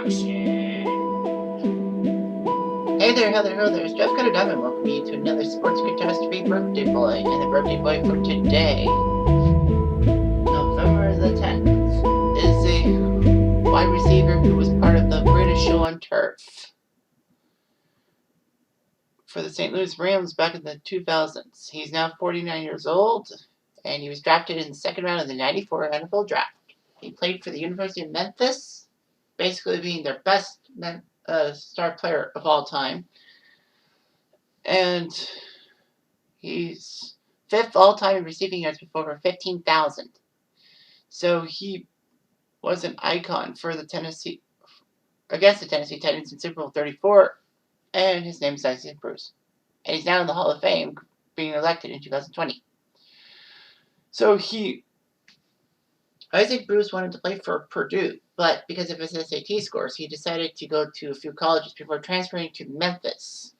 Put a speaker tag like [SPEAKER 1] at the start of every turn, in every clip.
[SPEAKER 1] Hey there, ho there, it's Jeff Cutter Diamond welcoming you to another Sports Catastrophe Birthday Boy. And the birthday boy for today, November the 10th, is a wide receiver who was part of the British show on turf for the St. Louis Rams back in the 2000s. He's now 49 years old, and he was drafted in the second round of the 94 NFL Draft. He played for the University of Memphis, basically being their best star player of all time. And he's fifth all-time in receiving yards with over 15,000. So he was an icon for the Tennessee Titans in Super Bowl 34, and his name is Isaac Bruce. And he's now in the Hall of Fame, being elected in 2020. So Isaac Bruce wanted to play for Purdue, but because of his SAT scores, he decided to go to a few colleges before transferring to Memphis.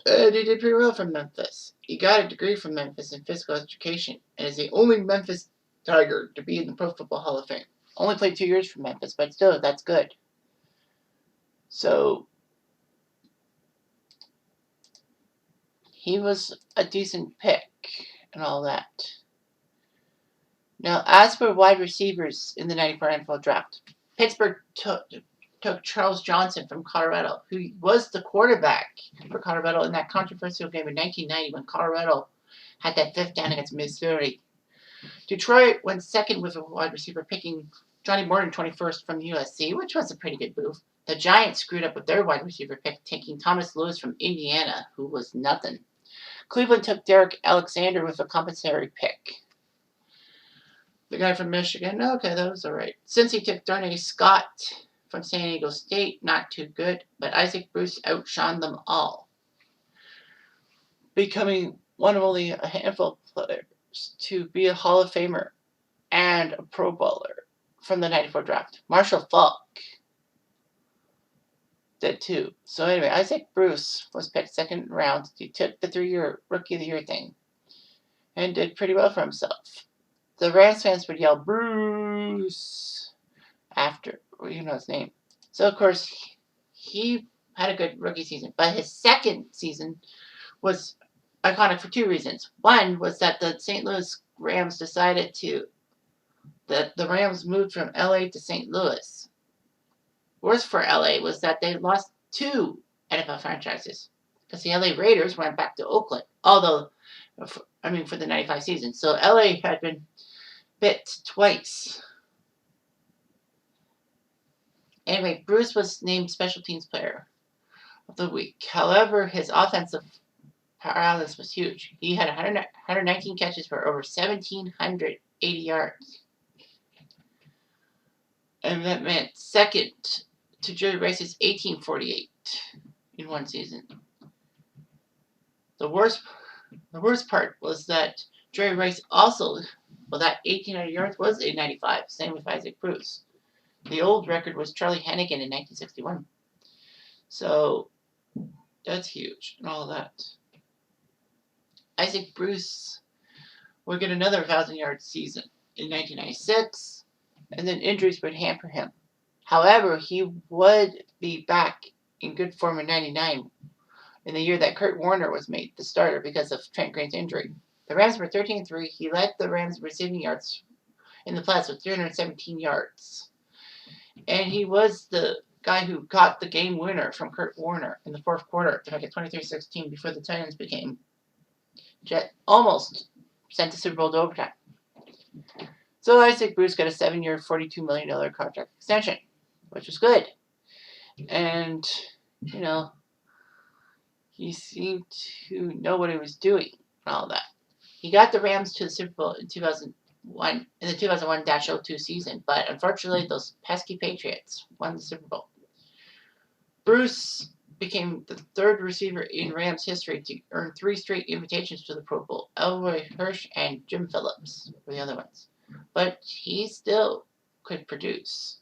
[SPEAKER 1] And he did pretty well from Memphis. He got a degree from Memphis in physical education, and is the only Memphis Tiger to be in the Pro Football Hall of Fame. Only played 2 years for Memphis, but still, that's good. So, he was a decent pick and all that. Now, as for wide receivers in the 94 NFL Draft, Pittsburgh took Charles Johnson from Colorado, who was the quarterback for Colorado in that controversial game in 1990 when Colorado had that fifth down against Missouri. Detroit went second with a wide receiver, picking Johnny Morton 21st from USC, which was a pretty good move. The Giants screwed up with their wide receiver pick, taking Thomas Lewis from Indiana, who was nothing. Cleveland took Derek Alexander with a compensatory pick. The guy from Michigan, okay, that was all right. Cincy took Darnay Scott from San Diego State, not too good, but Isaac Bruce outshone them all, becoming one of only a handful of players to be a Hall of Famer and a Pro Bowler from the 94 draft. Marshall Faulk did too. So anyway, Isaac Bruce was picked second round. He took the 3-year Rookie of the Year thing and did pretty well for himself. The Rams fans would yell Bruce after his name. So of course he had a good rookie season, but his second season was iconic for 2 reasons. One was that the St. Louis Rams decided that the Rams moved from LA to St. Louis. Worse for LA was that they lost 2 NFL franchises because the LA Raiders went back to Oakland, although for the 95 season. So LA had been bit twice. Anyway, Bruce was named Special Teams Player of the Week. However, his offensive prowess was huge. He had 119 catches for over 1,780 yards. And that meant second to Jerry Rice's 1848 in one season. The worst part was that Jerry Rice also, that 1,800 yards was a 95, same with Isaac Bruce. The old record was Charlie Hennigan in 1961. So that's huge and all that. Isaac Bruce would get another 1,000-yard season in 1996, and then injuries would hamper him. However, he would be back in good form in 99, in the year that Kurt Warner was made the starter because of Trent Green's injury. The Rams were 13-3. He led the Rams receiving yards in the playoffs with 317 yards. And he was the guy who got the game winner from Kurt Warner in the fourth quarter to make it 23-16 before the Titans became almost sent to Super Bowl to overtime. So Isaac Bruce got a 7-year, $42 million contract extension, which was good. And, he seemed to know what he was doing and all that. He got the Rams to the Super Bowl in 2001, in the 2001-02 season, but unfortunately those pesky Patriots won the Super Bowl. Bruce became the third receiver in Rams history to earn 3 straight invitations to the Pro Bowl. Elroy Hirsch and Jim Phillips were the other ones. But he still could produce.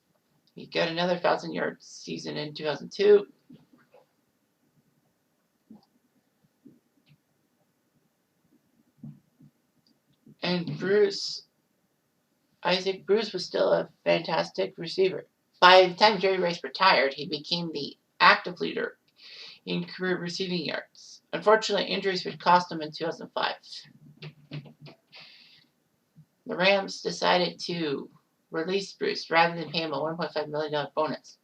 [SPEAKER 1] He got another 1,000-yard season in 2002. And Isaac Bruce was still a fantastic receiver. By the time Jerry Rice retired, he became the active leader in career receiving yards. Unfortunately, injuries would cost him in 2005. The Rams decided to release Bruce rather than pay him a $1.5 million bonus.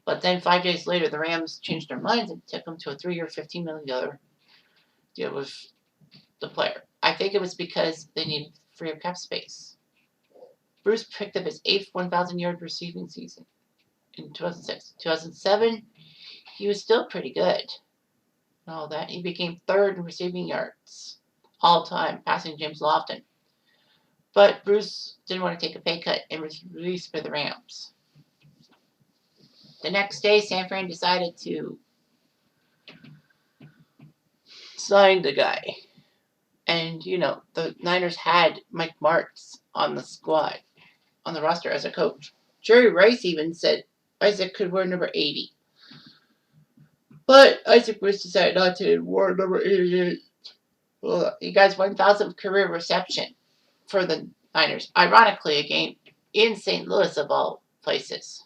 [SPEAKER 1] But then 5 days later, the Rams changed their minds and took him to a 3-year, $15 million deal with the player. I think it was because they needed free up cap space. Bruce picked up his 8th 1,000-yard receiving season in 2006. 2007, he was still pretty good. And all that. He became 3rd in receiving yards all time, passing James Lofton. But Bruce didn't want to take a pay cut and was released by the Rams. The next day, San Fran decided to sign the guy. And, the Niners had Mike Martz on the squad, on the roster as a coach. Jerry Rice even said Isaac could wear number 80. But Isaac Bruce decided not to wear number 88. Well, he got his 1,000th career reception for the Niners. Ironically, a game in St. Louis of all places.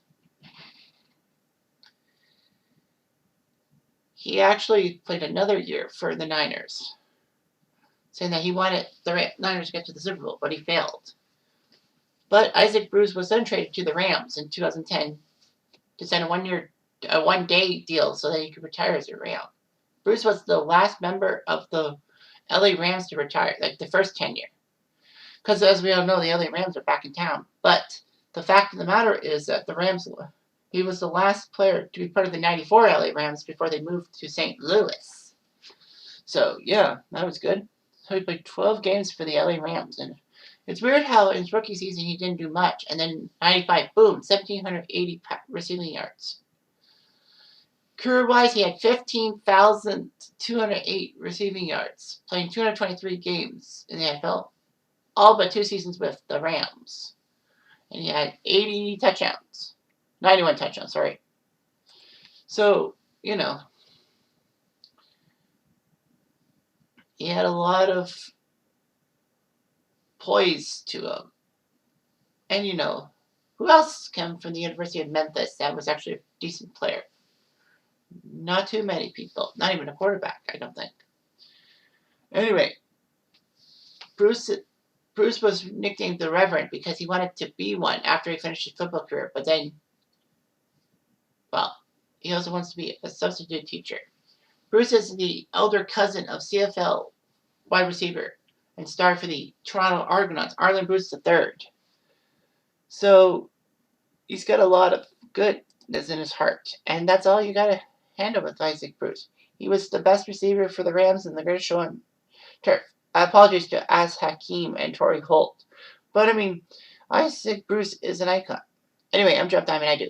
[SPEAKER 1] He actually played another year for the Niners, saying that he wanted the Niners to get to the Super Bowl, but he failed. But Isaac Bruce was then traded to the Rams in 2010 to sign a one-day deal so that he could retire as a Ram. Bruce was the last member of the LA Rams to retire, like the first tenure. Because as we all know, the LA Rams are back in town. But the fact of the matter is that he was the last player to be part of the 94 LA Rams before they moved to St. Louis. So, yeah, that was good. So he played 12 games for the LA Rams. And it's weird how in his rookie season he didn't do much. And then 95, boom, 1,780 receiving yards. Career-wise, he had 15,208 receiving yards, playing 223 games in the NFL, all but 2 seasons with the Rams. And he had 80 touchdowns. 91 touchdowns, sorry. So, he had a lot of poise to him. And, who else came from the University of Memphis that was actually a decent player? Not too many people. Not even a quarterback, I don't think. Anyway, Bruce was nicknamed the Reverend because he wanted to be one after he finished his football career. But then, he also wants to be a substitute teacher. Bruce is the elder cousin of CFL wide receiver and star for the Toronto Argonauts, Arlen Bruce III. So, he's got a lot of goodness in his heart. And that's all you got to handle with Isaac Bruce. He was the best receiver for the Rams and the greatest show on turf. I apologize to Az Hakim and Torrey Holt. But, Isaac Bruce is an icon. Anyway, I'm Jeff Diamond. I do.